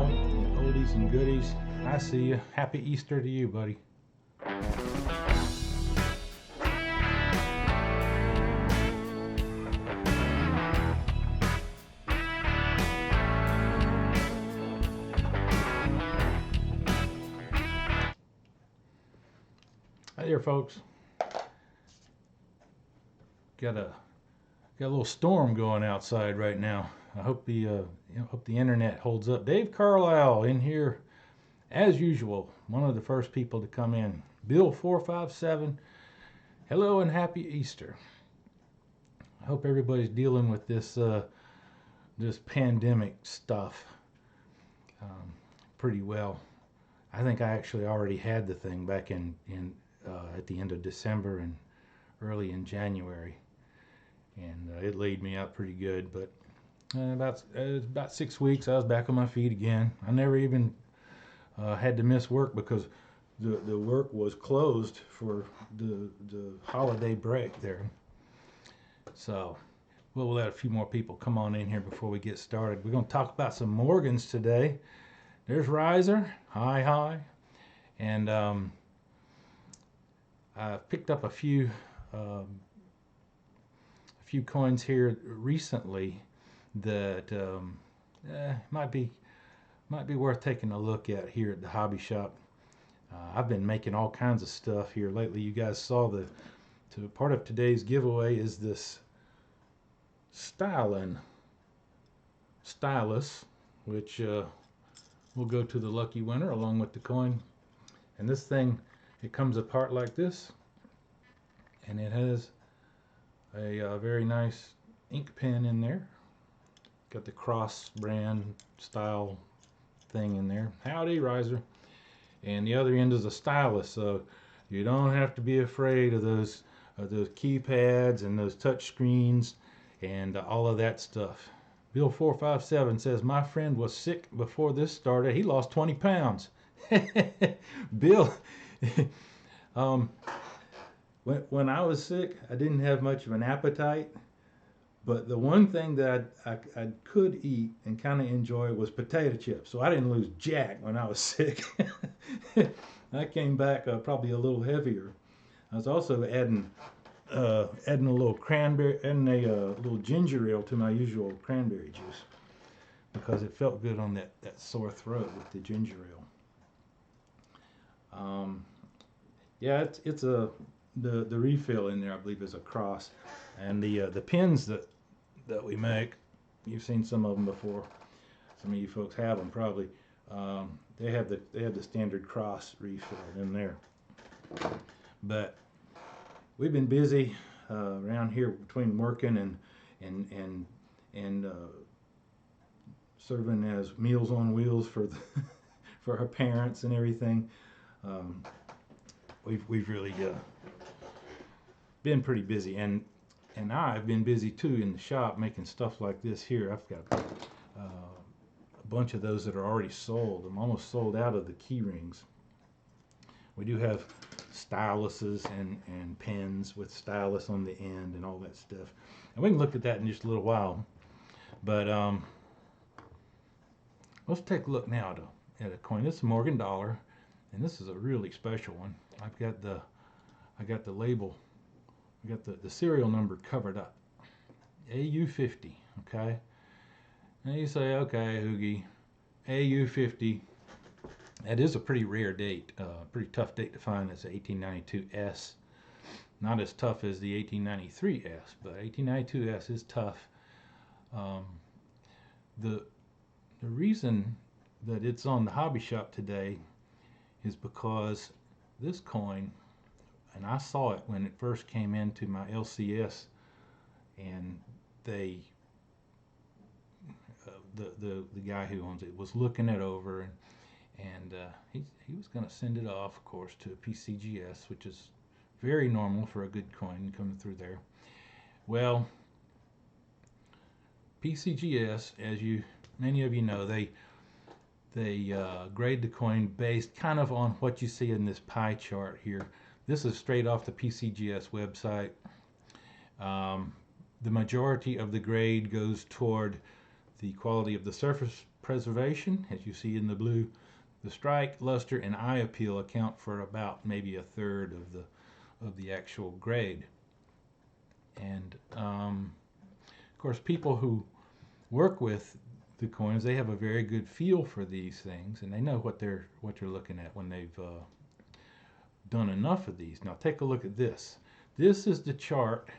Al and Oldies and Goodies. I see you. Happy Easter to you, buddy. Hi there, folks. Got a little storm going outside right now. I hope the internet holds up. Dave Carlisle in here as usual. One of the first people to come in. Bill 457. Hello and happy Easter. I hope everybody's dealing with this this pandemic stuff pretty well. I think I actually already had the thing back in at the end of December and early in January, and it laid me out pretty good. But about 6 weeks, I was back on my feet again. I never even had to miss work because the work was closed for the holiday break there. So we'll let a few more people come on in here before we get started. We're going to talk about some Morgans today. There's Riser, hi, and I've picked up a few coins here recently that might be worth taking a look at here at the hobby shop. I've been making all kinds of stuff here lately. You guys saw part of today's giveaway is this stylus, which will go to the lucky winner along with the coin. And this thing, it comes apart like this, and it has a very nice ink pen in there. Got the Cross brand style thing in there. Howdy, Riser. And the other end is a stylus, so you don't have to be afraid of those keypads and those touch screens and all of that stuff. Bill 457 says, my friend was sick before this started. He lost 20 pounds. Bill, when I was sick, I didn't have much of an appetite, but the one thing that I could eat and kind of enjoy was potato chips. So I didn't lose jack when I was sick. I came back probably a little heavier. I was also adding a little cranberry and a little ginger ale to my usual cranberry juice because it felt good on that sore throat with the ginger ale. Yeah, it's the refill in there, I believe, is a Cross, and the pins that we make, you've seen some of them before. Some of you folks have them probably. They have the standard Cross refill in there. But we've been busy around here between working and serving as Meals on Wheels for for our parents and everything. We've really been pretty busy, and I've been busy too in the shop making stuff like this here. I've got a bunch of those that are already sold. I'm almost sold out of the key rings. We do have styluses and pens with stylus on the end and all that stuff, and we can look at that in just a little while. But let's take a look now at a coin. This is a Morgan dollar, and this is a really special one. I got the label, I got the serial number covered up, AU50. Okay, and you say, okay, Hoogie, AU50. That is a pretty rare date, pretty tough date to find. It's an 1892S. Not as tough as the 1893S, but 1892S is tough. The reason that it's on the hobby shop today is because this coin, and I saw it when it first came into my LCS, and they the guy who owns it was looking it over, and he was going to send it off, of course, to PCGS, which is very normal for a good coin coming through there. Well, PCGS, as many of you know, they grade the coin based kind of on what you see in this pie chart here. This is straight off the PCGS website. The majority of the grade goes toward the quality of the surface preservation, as you see in the blue. The strike, luster, and eye appeal account for about maybe a third of the actual grade. And of course, people who work with the coins, they have a very good feel for these things, and they know what they're looking at when they've done enough of these. Now take a look at this. This is the chart.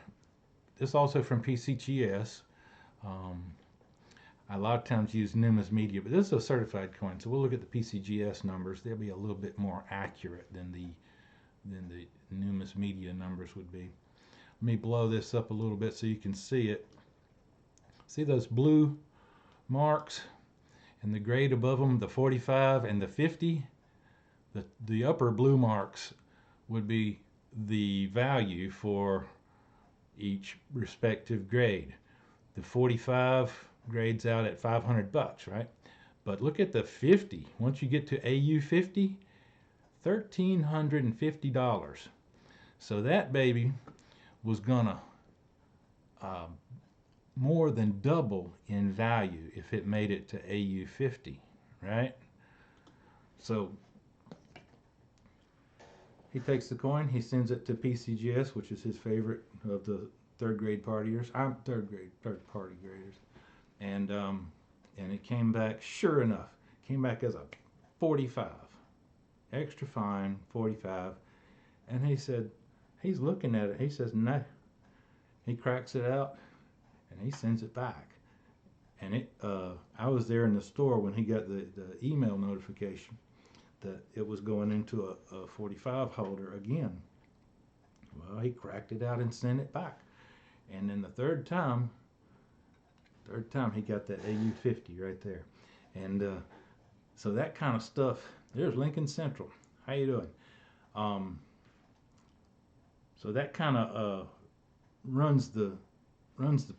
This also from PCGS. I a lot of times use Numis Media, but this is a certified coin, so we'll look at the PCGS numbers. They'll be a little bit more accurate than the Numis Media numbers would be. Let me blow this up a little bit so you can see it. See those blue marks and the grade above them, the 45 and the 50? The upper blue marks would be the value for each respective grade. The 45 grades out at $500, right? But look at the 50. Once you get to AU 50, $1,350. So that baby was gonna more than double in value if it made it to AU 50, right? So he takes the coin, he sends it to PCGS, which is his favorite of the third party graders, and it came back, sure enough, came back as a 45, extra fine 45, and he said, he's looking at it, he says no, he cracks it out, and he sends it back, and it I was there in the store when he got the email notification that it was going into a 45 holder again. Well, he cracked it out and sent it back. And then the third time he got that AU 50 right there. And so that kind of stuff, there's Lincoln Central. How you doing? So that kind of runs the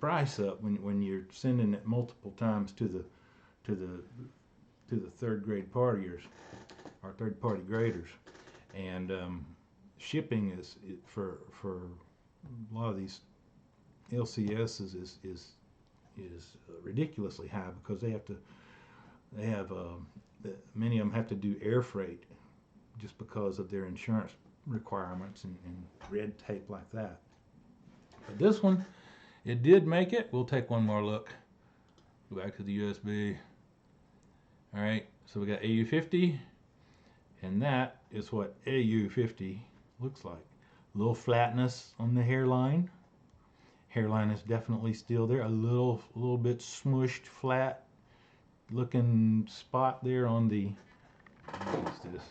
price up when you're sending it multiple times to the third partiers or third party graders. And shipping is for a lot of these LCSs is ridiculously high, because many of them have to do air freight just because of their insurance requirements and red tape like that. But this one, it did make it. We'll take one more look. Go back to the USB. All right, so we got AU 50, and that is what AU 50 looks like. A little flatness on the hairline. Hairline is definitely still there. A little bit smushed, flat looking spot there on the, what's this?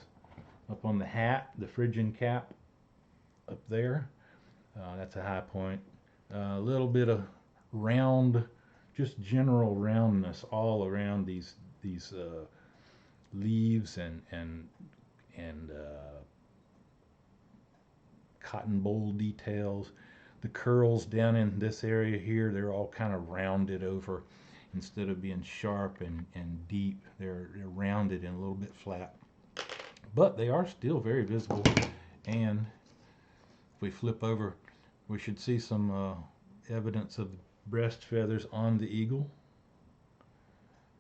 Up on the hat, the Phrygian cap up there. That's a high point. A little bit of round, just general roundness all around these leaves and cotton boll details. The curls down in this area here, they're all kind of rounded over. Instead of being sharp and deep, they're rounded and a little bit flat. But they are still very visible. And if we flip over, we should see some evidence of breast feathers on the eagle.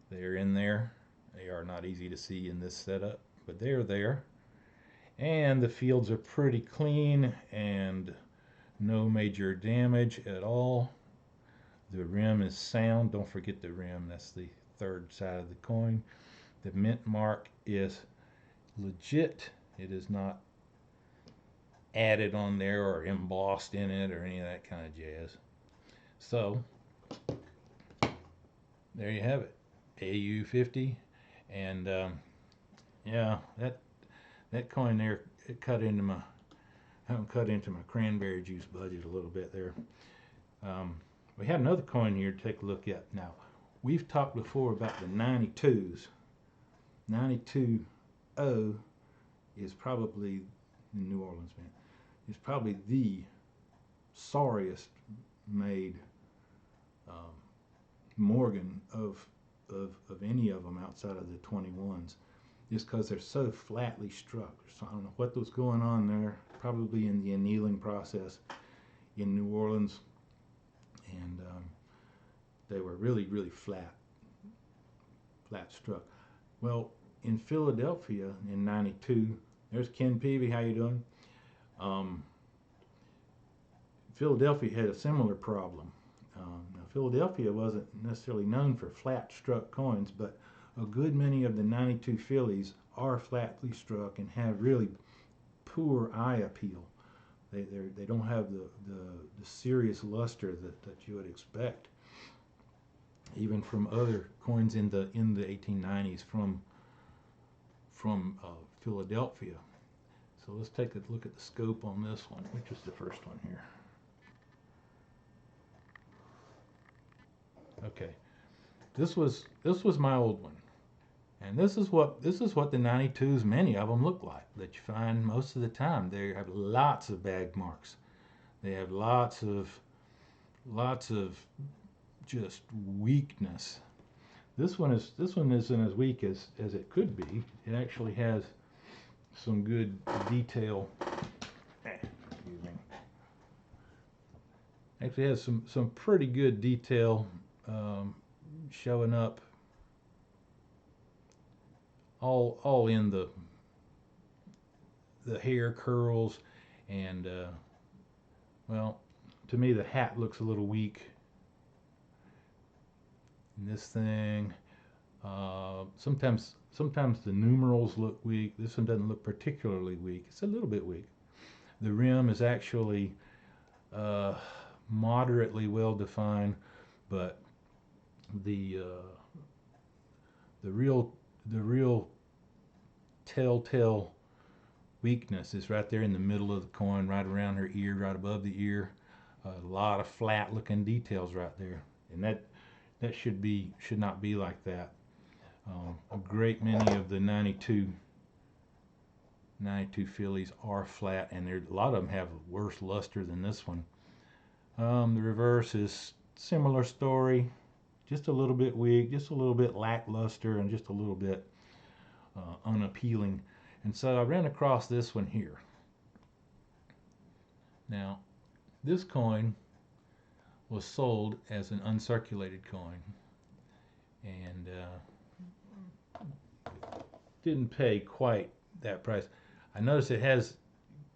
They are in there. They are not easy to see in this setup, but they are there. And the fields are pretty clean and no major damage at all. The rim is sound. Don't forget the rim. That's the third side of the coin. The mint mark is legit. It is not added on there or embossed in it or any of that kind of jazz. So there you have it, AU 50. And yeah, that coin there, it cut into my cranberry juice budget a little bit there. We had another coin here to take a look at. Now, we've talked before about the 92s. 92O is probably, in New Orleans, man, is probably the sorriest made Morgan of any of them outside of the 21s, just because they're so flatly struck. So I don't know what was going on there, probably in the annealing process in New Orleans, and they were really flat. flat struck. Well, in Philadelphia in '92, there's Ken Peavy. How you doing? Um, Philadelphia had a similar problem. Now, Philadelphia wasn't necessarily known for flat struck coins, but a good many of the '92 Phillies are flatly struck and have really poor eye appeal. They don't have the serious luster that you would expect, even from other coins in the 1890s from Philadelphia. So let's take a look at the scope on this one, which is the first one here. Okay, this was my old one, and this is what the '92s, many of them look like that you find most of the time. They have lots of bag marks. They have lots of just weakness. This one isn't as weak as it could be. It actually has some good detail. Excuse me. Actually has some pretty good detail showing up all in the hair curls, and well, to me the hat looks a little weak in this thing. Sometimes the numerals look weak. This one doesn't look particularly weak. It's a little bit weak. The rim is actually moderately well defined, but the real telltale weakness is right there in the middle of the coin, right around her ear, right above the ear. A lot of flat looking details right there, and that should not be like that. A great many of the '92 Phillies are flat, and a lot of them have worse luster than this one. The reverse is similar story, just a little bit weak, just a little bit lackluster, and just a little bit unappealing. And so I ran across this one here. Now, this coin was sold as an uncirculated coin, and didn't pay quite that price. I noticed it has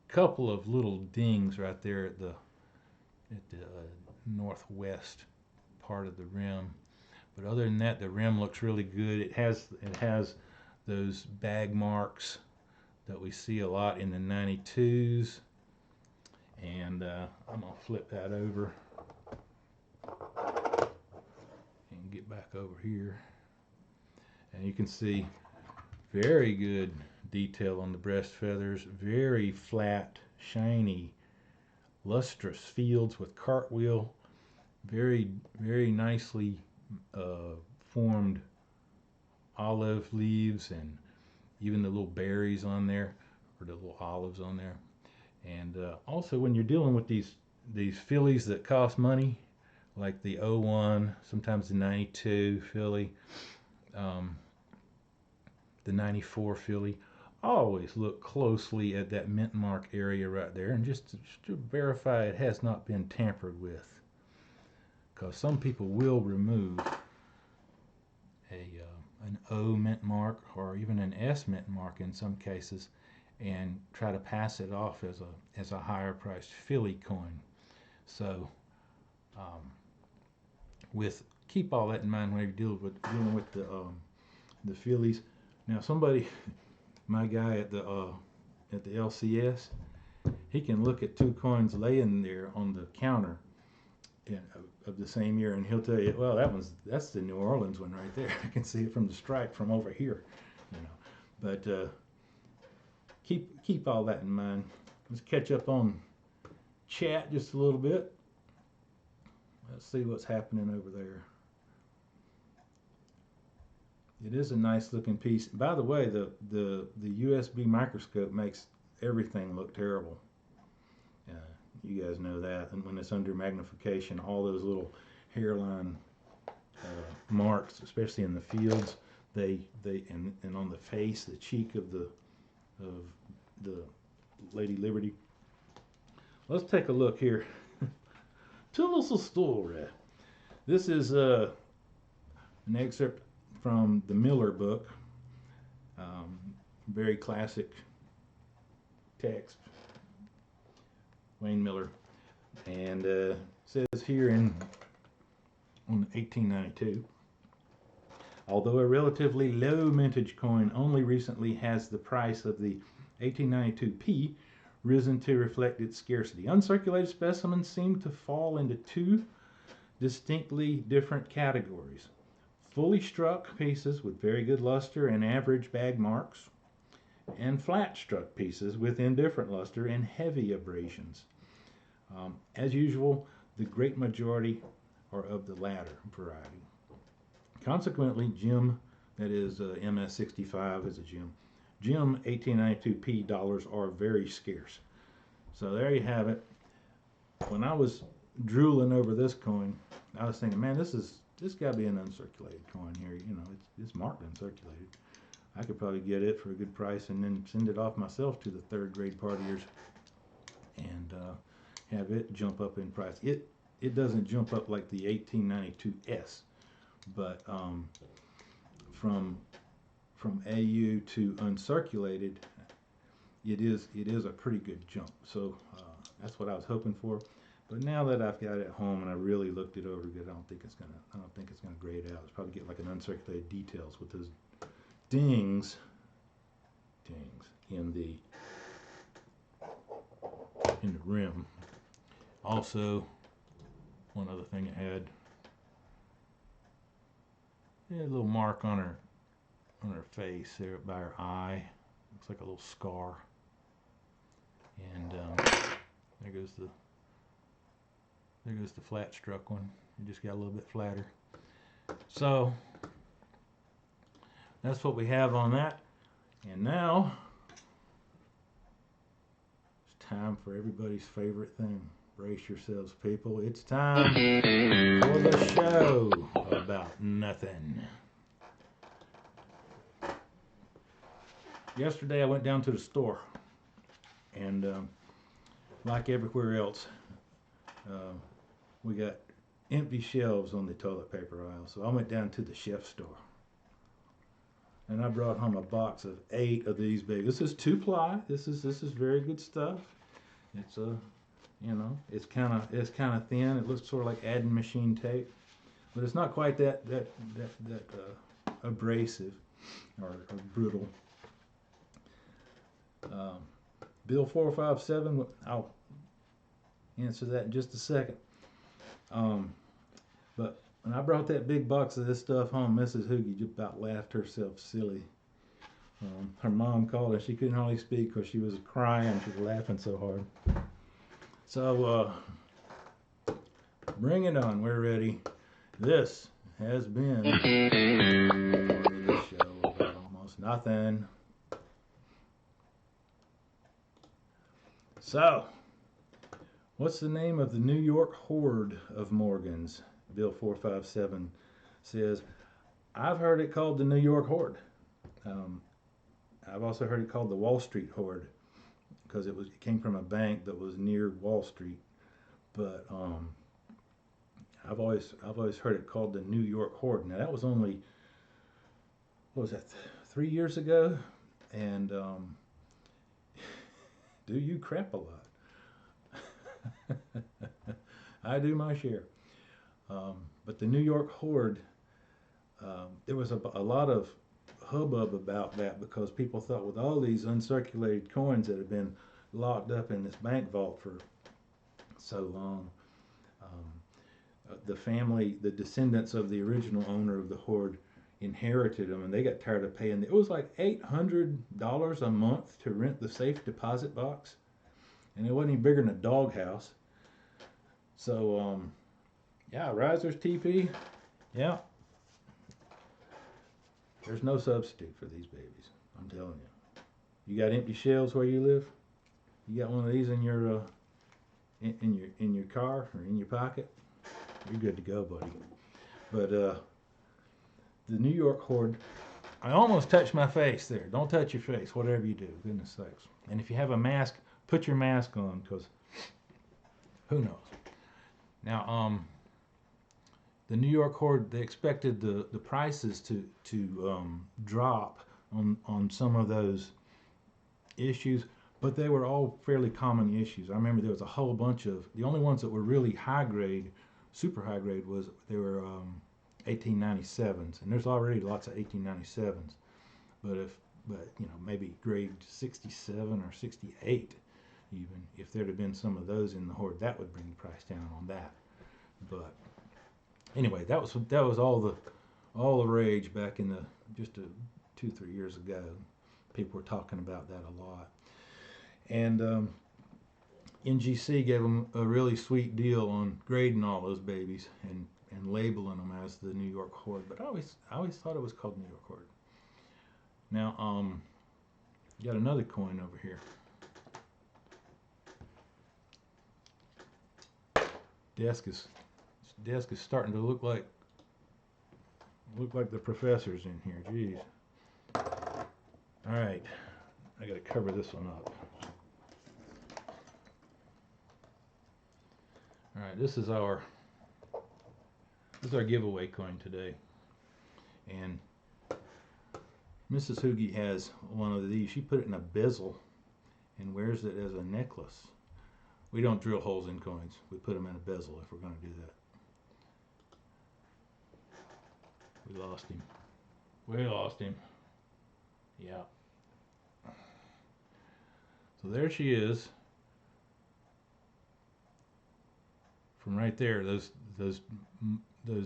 a couple of little dings right there at the northwest part of the rim, but other than that, the rim looks really good. It has those bag marks that we see a lot in the '92s, and I'm gonna flip that over and get back over here, and you can see very good detail on the breast feathers, very flat, shiny, lustrous fields with cartwheel, very nicely formed olive leaves, and even the little berries on there, or the little olives on there. And also, when you're dealing with these Phillies that cost money, like the '01, sometimes the '92 Philly, the '94 Philly, always look closely at that mint mark area right there, and just to verify it has not been tampered with, because some people will remove an O mint mark or even an S mint mark in some cases, and try to pass it off as a higher priced Philly coin. So keep all that in mind when you're dealing with the Phillies. Now, my guy at the LCS, he can look at two coins laying there on the counter of the same year, and he'll tell you, well, that's the New Orleans one right there. I can see it from the stripe from over here, But keep all that in mind. Let's catch up on chat just a little bit. Let's see what's happening over there. It is a nice looking piece. By the way, the USB microscope makes everything look terrible. You guys know that. And when it's under magnification, all those little hairline marks, especially in the fields, and on the face, the cheek of the Lady Liberty. Let's take a look here. Tell us a story. This is an excerpt from the Miller book. Very classic text, Wayne Miller, and says here on 1892, although a relatively low mintage coin, only recently has the price of the 1892p risen to reflect its scarcity. Uncirculated specimens seem to fall into two distinctly different categories: fully struck pieces with very good luster and average bag marks, and flat struck pieces with indifferent luster and heavy abrasions. As usual, the great majority are of the latter variety. Consequently, gem, that is MS65 is a gem, gem 1892p dollars are very scarce. So there you have it. When I was drooling over this coin, I was thinking, man, this got to be an uncirculated coin here. You know, it's marked uncirculated. I could probably get it for a good price and then send it off myself to the third grade partiers and have it jump up in price. It doesn't jump up like the 1892S, but from AU to uncirculated, it is a pretty good jump. So that's what I was hoping for. But now that I've got it at home and I really looked it over good, I don't think it's gonna grade out. It's probably get like an uncirculated details with those dings in the rim. Also, one other thing it had a little mark on her face there by her eye. Looks like a little scar. And there goes the flat struck one. It just got a little bit flatter. So that's what we have on that. And now it's time for everybody's favorite thing. Brace yourselves, people. It's time for the show about nothing. Yesterday I went down to the store, and like everywhere else, we got empty shelves on the toilet paper aisle. So I went down to the chef store, and I brought home a box of 8 of these babies. This is 2-ply. This is very good stuff. It's you know, it's kind of thin. It looks sort of like adding machine tape, but it's not quite that abrasive or brutal. Bill 457. I'll answer that in just a second. But when I brought that big box of this stuff home, Mrs. Hoogie just about laughed herself silly. Her mom called and she couldn't hardly speak because she was crying. She was laughing so hard. So bring it on. We're ready. This has been the show about almost nothing. So, what's the name of the New York hoard of Morgans? Bill 457 says, I've heard it called the New York hoard. I've also heard it called the Wall Street hoard because it came from a bank that was near Wall Street. But I've always heard it called the New York hoard. Now that was only, what was that, 3 years ago, and do you crap a lot? I do my share. But the New York hoard, there was a lot of hubbub about that because people thought with all these uncirculated coins that have been locked up in this bank vault for so long, the family, the descendants of the original owner of the hoard inherited them, and they got tired of paying. It was like $800 a month to rent the safe deposit box, and it wasn't even bigger than a doghouse. So yeah, risers TP, yeah, there's no substitute for these babies. I'm telling you. You got empty shelves where you live? You got one of these in your in your car or in your pocket? You're good to go, buddy. But the New York hoard, I almost touched my face there. Don't touch your face, whatever you do, goodness sakes. And if you have a mask, put your mask on, because who knows. Now, the New York Horde, they expected the prices to drop on some of those issues, but they were all fairly common issues. I remember there was a whole bunch of, the only ones that were really high grade, super high grade, was they were 1897s, and there's already lots of 1897s. But you know, maybe grade 67 or 68, even if there'd have been some of those in the Horde, that would bring the price down on that. But anyway, that was all the rage back in the just 2-3 years ago. People were talking about that a lot, and NGC gave them a really sweet deal on grading all those babies and labeling them as the New York Horde. But I always thought it was called New York Horde. Now, got another coin over here. Desk is starting to look like the professor's in here. Jeez. All right, I got to cover this one up. All right, this is our giveaway coin today, and Mrs. Hoogie has one of these. She put it in a bezel and wears it as a necklace. We don't drill holes in coins. We put them in a bezel if we're going to do that. We lost him. We lost him. Yeah. So there she is. From right there, those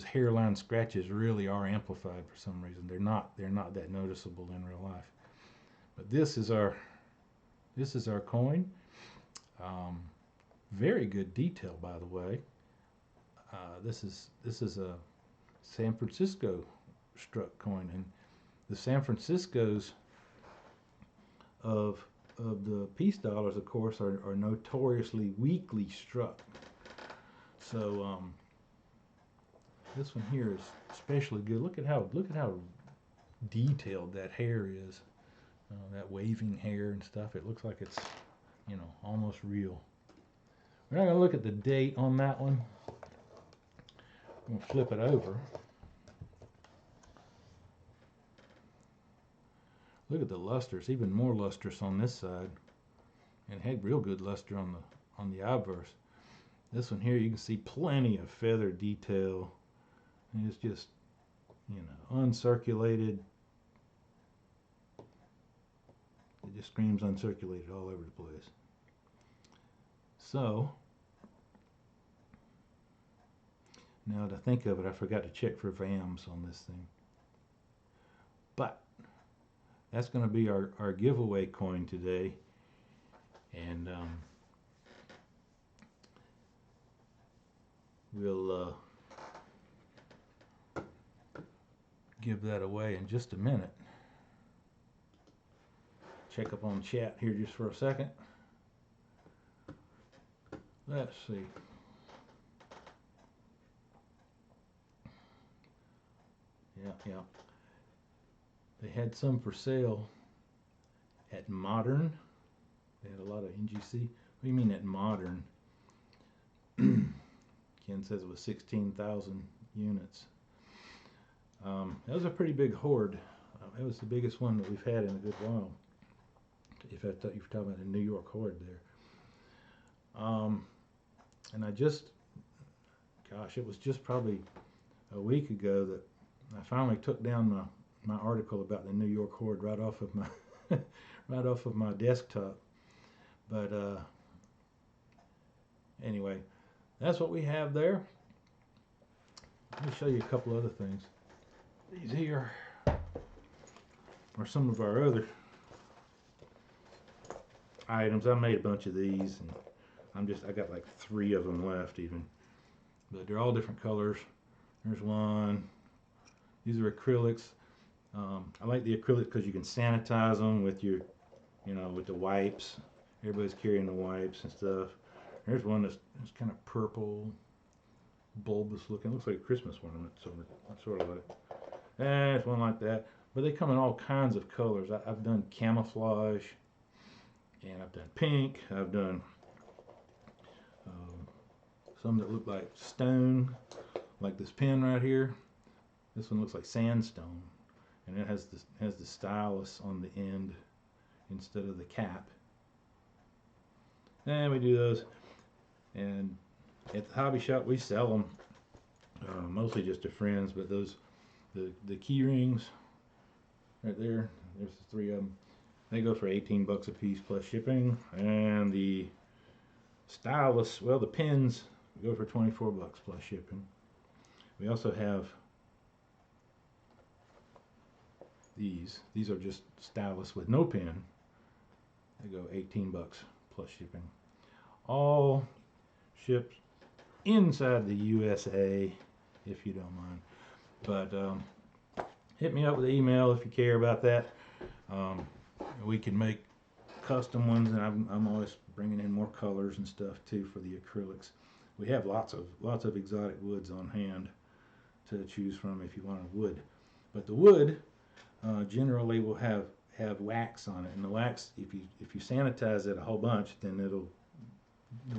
hairline scratches really are amplified for some reason. They're not that noticeable in real life. But this is our coin. Very good detail, by the way. This is a San Francisco struck coin, and the San Franciscos of the peace dollars, of course, are notoriously weakly struck. So this one here is especially good. Look at how detailed that hair is. That waving hair and stuff. It looks like it's, you know, almost real. We're not going to look at the date on that one. I'm going to flip it over. Look at the luster. It's even more lustrous on this side, and it had real good luster on the obverse. This one here, you can see plenty of feather detail. And it's just, you know, uncirculated. It just screams uncirculated all over the place. So, now to think of it, I forgot to check for VAMs on this thing. But that's going to be our giveaway coin today. And we'll give that away in just a minute. Check up on chat here just for a second. Let's see. Yeah. They had some for sale at Modern. They had a lot of NGC. What do you mean at Modern? Ken says it was 16,000 units. That was a pretty big horde. That was the biggest one that we've had in a good while. If I thought you were talking about the New York Horde there. And I just, gosh, it was just probably a week ago that I finally took down my article about the New York Horde right off of my right off of my desktop. But anyway, that's what we have there. Let me show you a couple other things. These here are some of our other items. I made a bunch of these, and I got like 3 of them left even. But they're all different colors. There's one. These are acrylics. I like the acrylics because you can sanitize them with your, you know, with the wipes. Everybody's carrying the wipes and stuff. There's one that's kind of purple, bulbous looking. Looks like a Christmas ornament, sort of like. There's one like that. But they come in all kinds of colors. I've done camouflage, and I've done pink. I've done some that look like stone like this pen right here. This one looks like sandstone, and it has the stylus on the end instead of the cap. And we do those, and at the hobby shop we sell them mostly just to friends. But those the key rings right there, there's the 3 of them. They go for 18 bucks a piece plus shipping, and the stylus, well, the pins go for 24 bucks plus shipping. We also have these. These are just stylus with no pin. They go 18 bucks plus shipping. All shipped inside the USA, if you don't mind. But hit me up with an email if you care about that. We can make custom ones, and I'm always bringing in more colors and stuff too for the acrylics. We have lots of exotic woods on hand to choose from if you want a wood. But the wood generally will have wax on it, and the wax, if you sanitize it a whole bunch, then the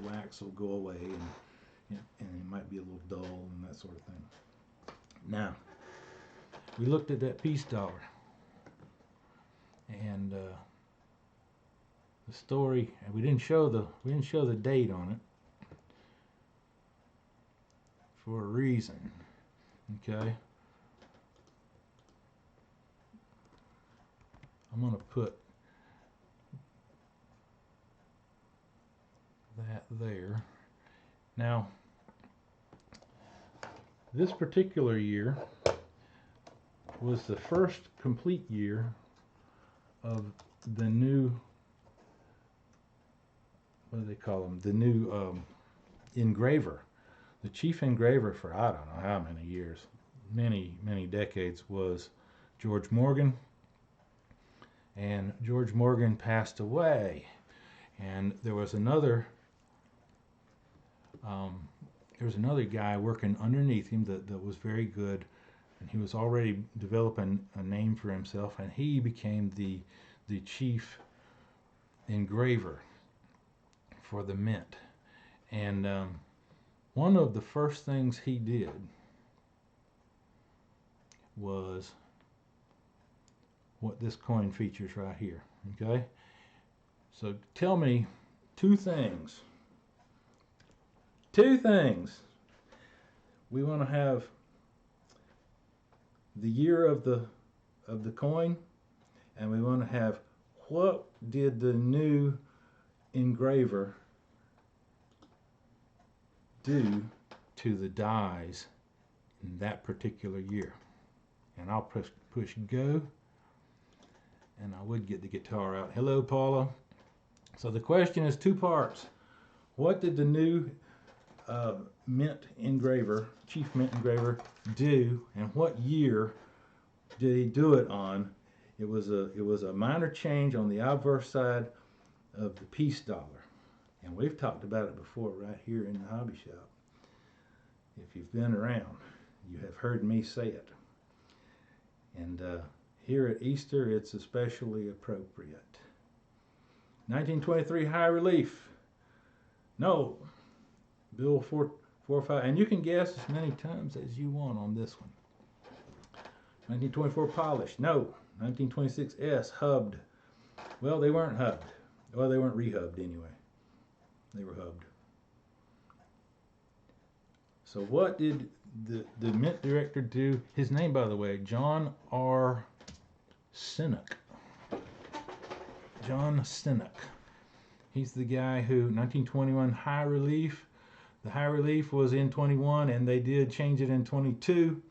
wax will go away, and it might be a little dull and that sort of thing. Now, we looked at that peace dollar, and the story, and we didn't show the date on it for a reason. Okay, I'm gonna put that there. Now, this particular year was the first complete year of the new, what do they call them? The new engraver. The chief engraver for I don't know how many years, many decades, was George Morgan. And George Morgan passed away, and there was another guy working underneath him that was very good, and he was already developing a name for himself, and he became the chief engraver for the mint. And one of the first things he did was what this coin features right here. Okay, so tell me two things. We want to have the year of the coin, and we want to have what did the new engraver do to the dies in that particular year. And I'll push go, and I would get the guitar out. Hello, Paula. So the question is 2 parts. What did the new mint engraver, chief mint engraver, do, and what year did he do it on? It was a minor change on the obverse side of the peace dollar, and we've talked about it before right here in the hobby shop. If you've been around, you have heard me say it. And here at Easter, it's especially appropriate. 1923 high relief. No. Bill 445. And you can guess as many times as you want on this one. 1924 polished. No. 1926 S hubbed. Well, they weren't hubbed. Well, they weren't rehubbed anyway. They were hubbed. So what did the mint director do? His name, by the way, John R. Sinnock. John Sinnock. He's the guy who, 1921 high relief. The high relief was in 21, and they did change it in 22.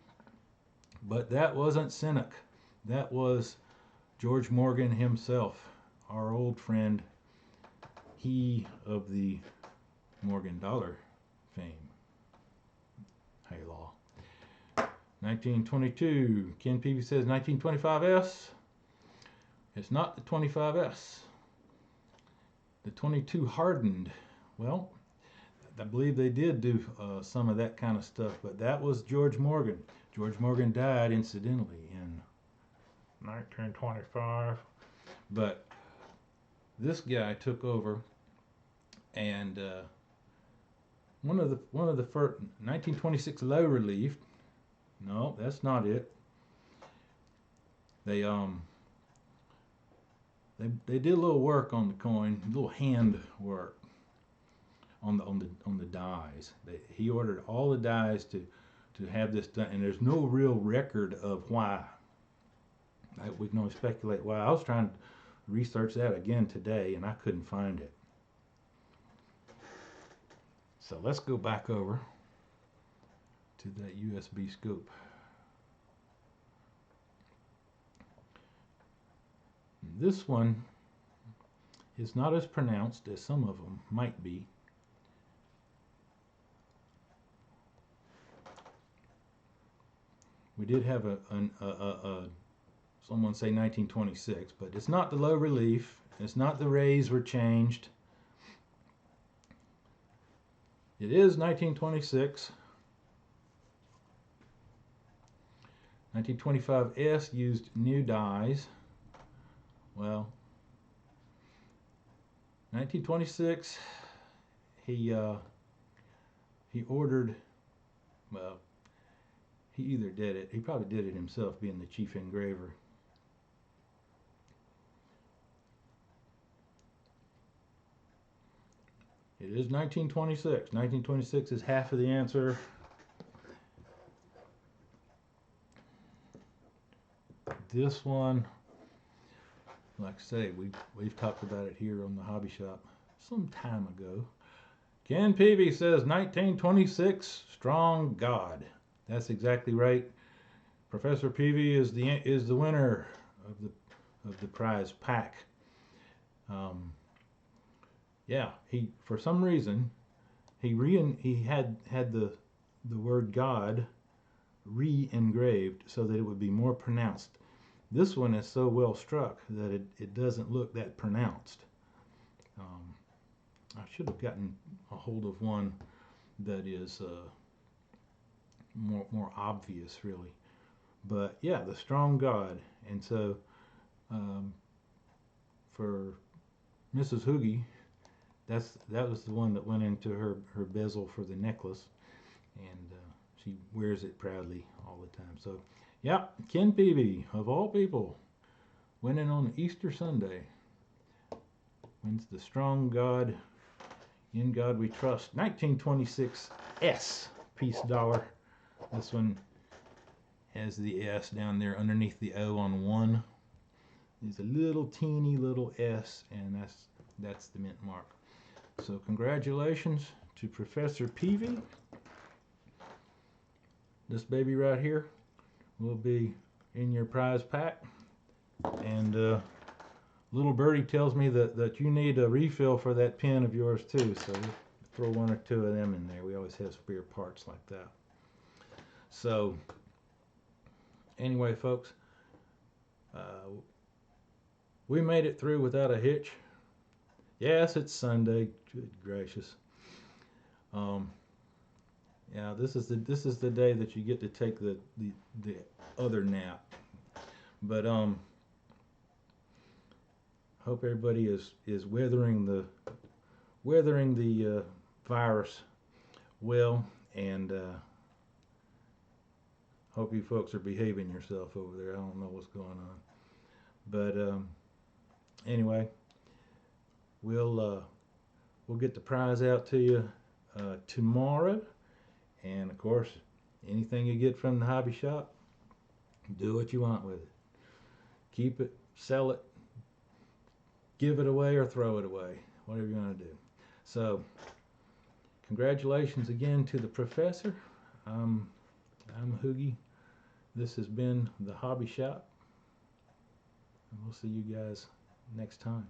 But that wasn't Sinnock. That was George Morgan himself, our old friend. He of the Morgan dollar fame. Hey, law. 1922. Ken Peavy says 1925S. It's not the 25S. The 22 hardened. Well, I believe they did do some of that kind of stuff, but that was George Morgan. George Morgan died incidentally in 1925. But this guy took over and one of the first 1926 low relief. No, that's not it. They they did a little work on the coin, a little hand work on the dies. He ordered all the dies to have this done, and there's no real record of why. We can only speculate why. I was trying to research that again today, and I couldn't find it. So let's go back over to that USB scope. This one is not as pronounced as some of them might be. We did have someone say 1926, but it's not the low relief. It's not the rays were changed. It is 1926. 1925S used new dies. Well, 1926, he ordered, well, he either did it, he probably did it himself, being the chief engraver. It is 1926. 1926 is half of the answer. This one, like I say, we've talked about it here on the Hobby Shop some time ago. Ken Peavy says 1926 Strong God. That's exactly right. Professor Peavy is the winner of the prize pack. Yeah, he, for some reason, he had the word God re-engraved so that it would be more pronounced. This one is so well struck that it doesn't look that pronounced. I should have gotten a hold of one that is more obvious, really. But yeah, the Strong God. And so for Mrs. Hoogie, that was the one that went into her bezel for the necklace, and she wears it proudly all the time. So yeah, Ken Peavy, of all people, winning on Easter Sunday, wins the Strong God, In God We Trust 1926 S piece dollar. This one has the S down there underneath the O on one. There's a little teeny little S, and that's the mint mark. So congratulations to Professor Peavy. This baby right here will be in your prize pack. And little birdie tells me that you need a refill for that pen of yours too. So we'll throw one or two of them in there. We always have spare parts like that. So anyway, folks, we made it through without a hitch. Yes, it's Sunday. Good gracious. Yeah, this is the day that you get to take the other nap. But hope everybody is weathering the virus well, and hope you folks are behaving yourself over there. I don't know what's going on, but anyway, we'll get the prize out to you tomorrow, and of course, anything you get from the hobby shop, do what you want with it. Keep it, sell it, give it away, or throw it away, whatever you want to do. So congratulations again to the professor. I'm Hoogie. This has been the Hobby Shop, and we'll see you guys next time.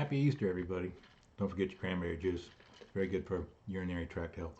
Happy Easter, everybody. Don't forget your cranberry juice. Very good for urinary tract health.